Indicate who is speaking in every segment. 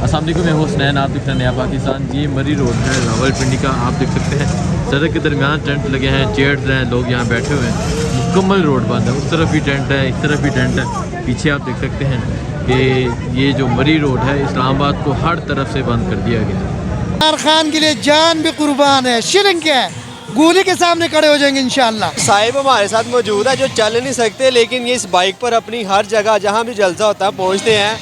Speaker 1: अस्सलाम वालेकुम, मैं हुसनैन, आप देख रहे हैं नया पाकिस्तान। ये मरी रोड है रावलपिंडी का, आप देख सकते हैं सड़क के दरमियान टेंट लगे हैं, चेयर्स हैं, लोग यहाँ बैठे हुए हैं। मुकम्मल रोड बंद है, उस तरफ भी टेंट है, इस तरफ भी टेंट है। पीछे आप देख सकते हैं कि ये जो मरी रोड है इस्लामाबाद को हर तरफ से बंद कर दिया गया।
Speaker 2: इमरान खान के लिए जान भी कुर्बान है, शिरंग क्या है, गोली के सामने खड़े हो जाएंगे इंशाल्लाह।
Speaker 3: साहिब हमारे साथ मौजूद है जो चल नहीं सकते, लेकिन ये इस बाइक पर अपनी हर जगह जहाँ भी जलसा होता है पहुँचते हैं।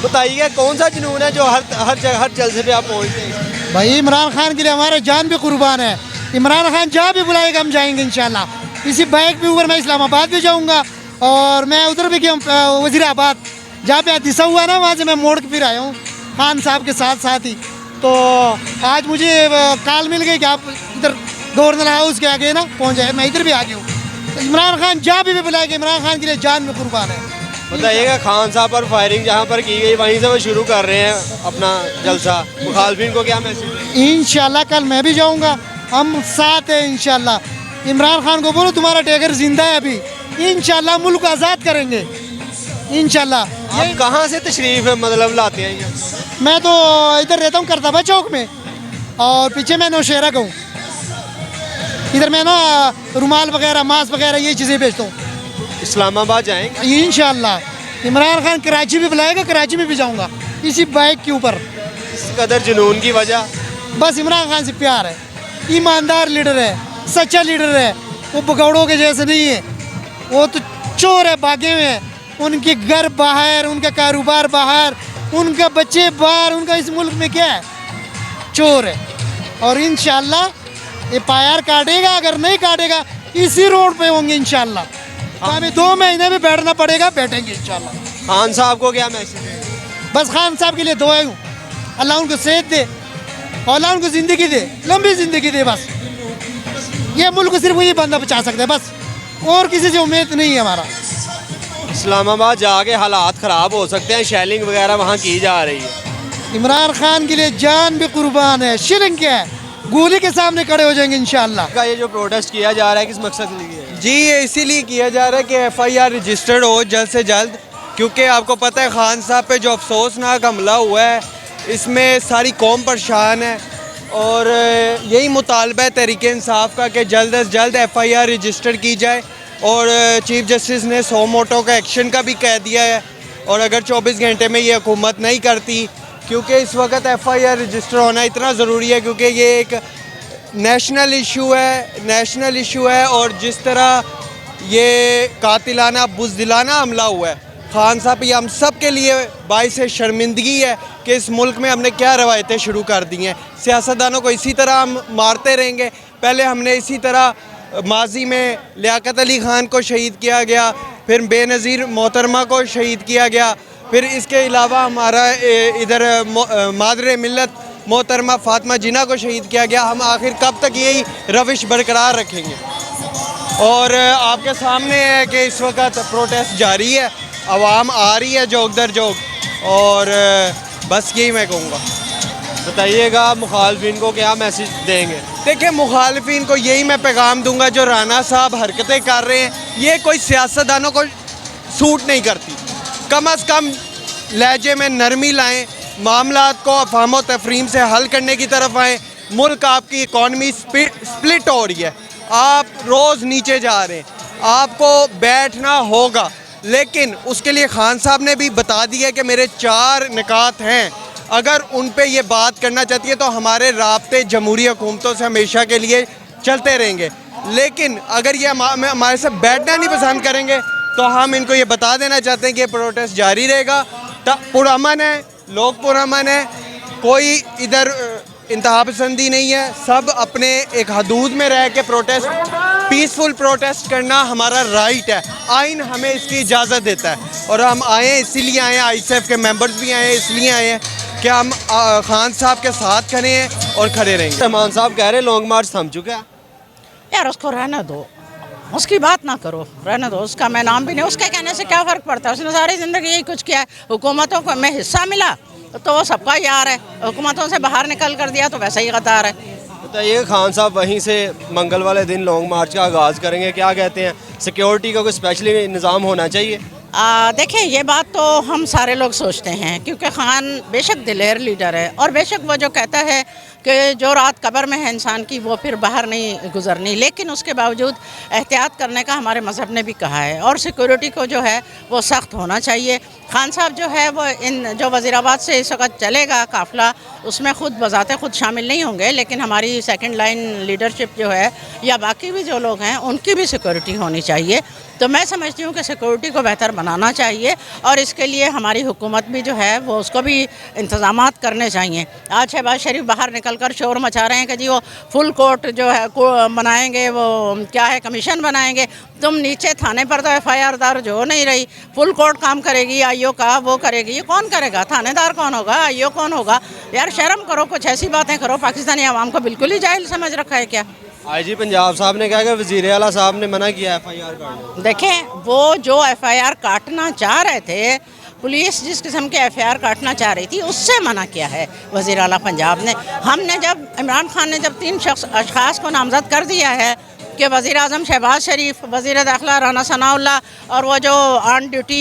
Speaker 3: बताइए कौन सा जुनून है जो हर जगह हर जलसे पे आप पहुँचते हैं?
Speaker 2: भाई इमरान खान के लिए हमारे जान भी कुर्बान है। इमरान खान जहाँ भी बुलाएगा हम जाएंगे इंशाल्लाह। इसी बाइक पे ऊपर मैं इस्लामाबाद भी जाऊँगा और मैं उधर भी गया वज़ीराबाद, जहाँ पे हादसा हुआ ना वहाँ से मैं मोड़ के फिर आया हूँ खान साहब के साथ ही। तो आज मुझे कॉल मिल गई कि आप इधर गवर्नर हाउस के आगे ना पहुँच जाए, मैं इधर भी आ गया हूँ। तो इमरान खान जहाँ भी बुलाएगा, इमरान खान के लिए जान में कुर्बान है।
Speaker 3: बताइएगा खान साहब पर फायरिंग जहाँ पर की गई वहीं से वो शुरू कर रहे हैं अपना जलसा, मुखालफिन को क्या मैसेज?
Speaker 2: इंशाल्लाह कल मैं भी जाऊँगा, हम साथ हैं इंशाल्लाह। इमरान खान को बोलो तुम्हारा टैगर जिंदा है अभी, इंशाल्लाह मुल्क आज़ाद करेंगे इंशाल्लाह।
Speaker 3: आप कहाँ से तशरीफ मतलब लाते हैं ये?
Speaker 2: मैं तो इधर रहता हूँ करताबा चौक में, और पीछे मैं नौशहरा का हूँ। इधर मैं ना रुमाल वगैरह, मास्क वगैरह ये चीज़ें बेचता हूँ।
Speaker 3: इस्लामाबाद जाएंगे
Speaker 2: इंशाल्लाह इमरान खान कराची भी बुलाएगा, कराची में भी जाऊँगा इसी बाइक के ऊपर।
Speaker 3: इस कदर जुनून की वजह?
Speaker 2: बस इमरान खान से प्यार है, ईमानदार लीडर है, सच्चा लीडर है। वो भगौड़ों के जैसे नहीं है, वो तो चोर है, भागे हुए हैं। उनके घर बाहर, उनका कारोबार बाहर, उनका बच्चे बाहर, उनका इस मुल्क में क्या है, चोर है। और इंशाल्लाह ये पायर काटेगा, अगर नहीं काटेगा इसी रोड पे होंगे इंशाल्लाह। हमें 2 महीने में बैठना पड़ेगा, बैठेंगे इंशाल्लाह।
Speaker 3: खान साहब को क्या मैसेज है?
Speaker 2: बस खान साहब के लिए दुआएं हूँ, अल्लाह उनको सेहत दे, अल्लाह उनको ज़िंदगी दे, लंबी ज़िंदगी दे। बस ये मुल्क को सिर्फ वही बंदा बचा सकता है, बस और किसी से उम्मीद नहीं है हमारा।
Speaker 3: इस्लामाबाद जाके हालात ख़राब हो सकते हैं, शेलिंग वगैरह वहाँ की जा रही है।
Speaker 2: इमरान खान के लिए जान भी कुर्बान है, शिरंग क्या है, गोली के सामने खड़े हो जाएंगे इंशाल्लाह।
Speaker 3: का ये जो प्रोटेस्ट किया जा रहा है किस मकसद के लिए है?
Speaker 4: जी ये इसीलिए किया जा रहा है कि एफआईआर रजिस्टर्ड हो जल्द से जल्द, क्योंकि आपको पता है खान साहब पे जो अफसोसनाक हमला हुआ है इसमें सारी कौम परेशान है। और यही मुतालबा है तहरीके इंसाफ का कि जल्द अज जल्द एफआईआर रजिस्टर की जाए। और चीफ जस्टिस ने 100 मोटो का एक्शन का भी कह दिया है, और अगर 24 घंटे में ये हुकूमत नहीं करती, क्योंकि इस वक्त एफआईआर रजिस्टर होना इतना ज़रूरी है क्योंकि ये एक नेशनल इशू है। और जिस तरह ये कातिलाना बुज़दिलाना हमला हुआ है खान साहब, ये हम सब के लिए बाइस शर्मिंदगी है कि इस मुल्क में हमने क्या रवायतें शुरू कर दी हैं। सियासतदानों को इसी तरह हम मारते रहेंगे। पहले हमने इसी तरह माजी में लियाकत अली ख़ान को शहीद किया गया, फिर बेनज़ीर मोहतरमा को शहीद किया गया, फिर इसके अलावा हमारा इधर मादर मिल्लत मोहतरमा फ़ातिमा जिन्ना को शहीद किया गया। हम आखिर कब तक यही रविश बरकरार रखेंगे? और आपके सामने है कि इस वक्त प्रोटेस्ट जारी है, आवाम आ रही है जोक दर जोक, और बस यही मैं कहूँगा।
Speaker 3: बताइएगा मुखालफिन को क्या मैसेज देंगे?
Speaker 4: देखिए मुखालफिन को यही मैं पैगाम दूंगा, जो राना साहब हरकतें कर रहे हैं ये कोई सियासतदानों को सूट नहीं करती। कम अज़ कम लहजे में नरमी लाएं, मामलात को अफहाम व तफरीम से हल करने की तरफ आएँ। मुल्क आपकी इकॉनमी स्प्लिट हो रही है, आप रोज़ नीचे जा रहे हैं, आपको बैठना होगा। लेकिन उसके लिए खान साहब ने भी बता दिया कि मेरे 4 निकात हैं, अगर उन पे ये बात करना चाहती है तो हमारे राब्ते जमहूरी हुकूमतों से हमेशा के लिए चलते रहेंगे। लेकिन अगर ये हमारे साथ बैठना नहीं पसंद करेंगे तो हम इनको ये बता देना चाहते हैं कि ये प्रोटेस्ट जारी रहेगा। पुरअमन है, लोग पुरअमन है, कोई इधर इंतहा पसंदी नहीं है, सब अपने एक हदूद में रह के प्रोटेस्ट, पीसफुल प्रोटेस्ट करना हमारा राइट है। आइन हमें इसकी इजाज़त देता है, और हम आए हैं इसीलिए आए हैं, ISF के मेंबर्स भी आए हैं इसलिए आए हैं कि हम खान साहब के साथ खड़े हैं और खड़े रहेंगे।
Speaker 3: रहमान साहब कह रहे हैं लॉन्ग मार्च थम चुका है।
Speaker 5: यार उसको रहने दो, उसकी बात ना करो, रहने दो। उसका मैं नाम भी नहीं, उसके कहने से क्या फ़र्क पड़ता है? उसने सारी ज़िंदगी यही कुछ किया है। हुकूमतों को में हिस्सा मिला तो वो सबका यार है, हुकूमतों से बाहर निकल कर दिया तो वैसा ही गद्दार है।
Speaker 3: बताइए खान साहब वहीं से मंगल वाले दिन लॉन्ग मार्च का आगाज़ करेंगे, क्या कहते हैं? सिक्योरिटी का कोई स्पेशली निज़ाम होना चाहिए?
Speaker 5: देखिए ये बात तो हम सारे लोग सोचते हैं, क्योंकि खान बेशक दिलेर लीडर है और बेशक वो जो कहता है कि जो रात कब्र में है इंसान की वो फिर बाहर नहीं गुजरनी, लेकिन उसके बावजूद एहतियात करने का हमारे मज़हब ने भी कहा है और सिक्योरिटी को जो है वो सख्त होना चाहिए। खान साहब जो है वो इन जो वज़ीराबाद से इस वक्त चलेगा काफ़िला, उसमें ख़ुद बज़ाते ख़ुद शामिल नहीं होंगे, लेकिन हमारी सेकंड लाइन लीडरशिप जो है या बाकी भी जो लोग हैं उनकी भी सिक्योरिटी होनी चाहिए। तो मैं समझती हूँ कि सिक्योरिटी को बेहतर बनाना चाहिए और इसके लिए हमारी हुकूमत भी जो है वो उसको भी इंतज़ामात करने चाहिए। आज शहबाज शरीफ बाहर निकल कर शोर मचा रहे हैं कि जी वो फुल कोर्ट जो है बनाएंगे, वो क्या है कमीशन बनाएंगे। तुम नीचे थाने पर तो FIR दर्ज हो नहीं रही, फुल कोर्ट काम करेगी IO का, वो करेगी, ये कौन करेगा? थानेदार कौन होगा? IO कौन होगा? यार शर्म करो, कुछ ऐसी बातें करो। पाकिस्तानी आवाम को बिल्कुल ही जाहिल समझ रखा है क्या?
Speaker 3: IG पंजाब साहब ने कहा कि वज़ीर आला साहब ने मना किया FIR काटने।
Speaker 5: देखें, वो जो FIR काटना चाह रहे थे, पुलिस जिस किस्म के FIR काटना चाह रही थी उससे मना किया है वज़ीर आला पंजाब ने। हमने जब इमरान खान ने जब 3 अशख़ास को नामज़द कर दिया है कि वज़ीर आज़म शहबाज शरीफ, वज़ीर दाखिला राना सनाउल्लाह और वो जो ऑन ड्यूटी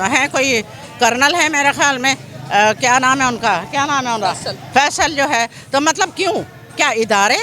Speaker 5: हैं कोई कर्नल है मेरे ख़्याल में, क्या नाम है उनका, फैसल जो है, तो मतलब क्यों, क्या इदारे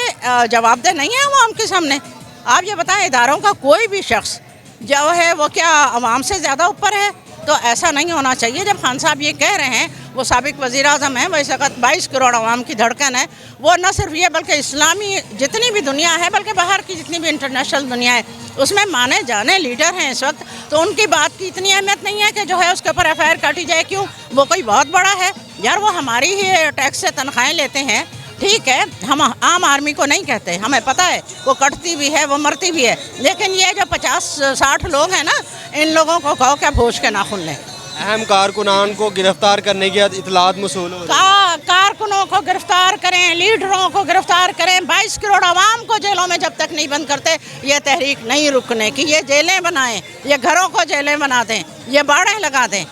Speaker 5: जवाबदेह नहीं है अवाम के सामने? आप ये बताएं, इदारों का कोई भी शख्स जो है वो क्या अवाम से ज़्यादा ऊपर है? तो ऐसा नहीं होना चाहिए। जब खान साहब ये कह रहे हैं, वो साबिक वज़ीर आज़म हैं, वो इस वक्त 22 करोड़ अवाम की धड़कन है, वो न सिर्फ ये बल्कि इस्लामी जितनी भी दुनिया है, बल्कि बाहर की जितनी भी इंटरनेशनल दुनिया है, उसमें माने जाने लीडर हैं इस वक्त, तो उनकी बात की इतनी अहमियत नहीं है कि जो है उसके ऊपर FIR काटी जाए। क्यों? वो कोई बहुत बड़ा है यार? वो हमारी ही टैक्स से तनख्वाहें लेते हैं, ठीक है, हम आम आदमी को नहीं कहते, हमें पता है वो कटती भी है, वो मरती भी है, लेकिन ये जो 50-60 लोग हैं ना, इन लोगों को कहो क्या भोज के नाखुन लें।
Speaker 3: अहम कारकुनान को गिरफ्तार करने की इतलात मौसूल हो रही है।
Speaker 5: कारकुनों को गिरफ्तार करें, लीडरों को गिरफ्तार करें, 22 करोड़ आवाम को जेलों में जब तक नहीं बंद करते ये तहरीक नहीं रुकने की। ये जेलें बनाएं, ये घरों को जेलें बना दें, ये बाड़ें लगा दें,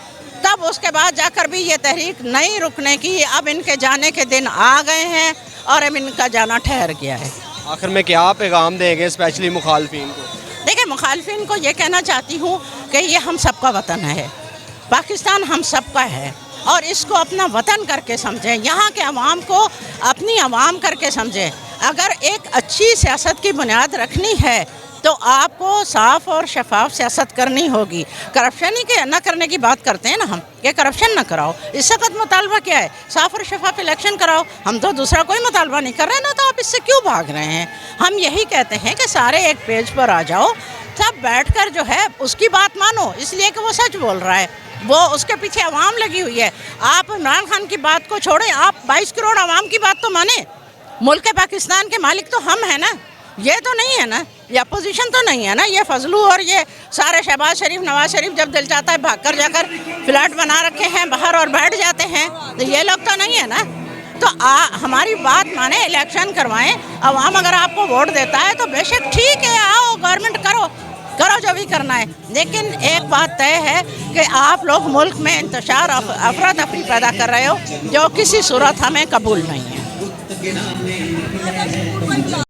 Speaker 5: तब उसके बाद जाकर भी ये तहरीक नहीं रुकने की। अब इनके जाने के दिन आ गए हैं और अब इनका जाना ठहर गया है।
Speaker 3: आखिर में क्या पैगाम देंगे स्पेशली मुखालफिन को?
Speaker 5: देखिए, मुखालफिन को ये कहना चाहती हूँ कि ये हम सबका वतन है, पाकिस्तान हम सबका है और इसको अपना वतन करके समझें, यहाँ के अवाम को अपनी अवाम करके समझें। अगर एक अच्छी सियासत की बुनियाद रखनी है तो आपको साफ़ और शफाफ सियासत करनी होगी। करप्शन ही के न करने की बात करते हैं ना हम, कि करप्शन न कराओ। इस वक्त मुतालबा क्या है? साफ़ और शफाफ इलेक्शन कराओ। हम तो दूसरा कोई मुतालबा नहीं कर रहे ना, तो आप इससे क्यों भाग रहे हैं? हम यही कहते हैं कि सारे एक पेज पर आ जाओ, सब बैठकर जो है उसकी बात मानो, इसलिए कि वो सच बोल रहा है, वो उसके पीछे अवाम लगी हुई है। आप इमरान खान की बात को छोड़ें, आप 22 करोड़ अवाम की बात तो माने। मुल्क पाकिस्तान के मालिक तो हम हैं ना, ये तो नहीं है ना, ये अपोजिशन तो नहीं है ना। ये फजलू और ये सारे शहबाज शरीफ, नवाज शरीफ जब दिल चाहता है भाग कर जाकर फ्लैट बना रखे हैं बाहर और बैठ जाते हैं, तो ये लोग तो नहीं है ना। तो हमारी बात माने, इलेक्शन करवाएं, अवाम अगर आपको वोट देता है तो बेशक ठीक है, आओ गवर्नमेंट करो जो भी करना है। लेकिन एक बात तय है कि आप लोग मुल्क में इंतशार अफरा तफरी पैदा कर रहे हो, जो किसी सूरत हमें कबूल नहीं है।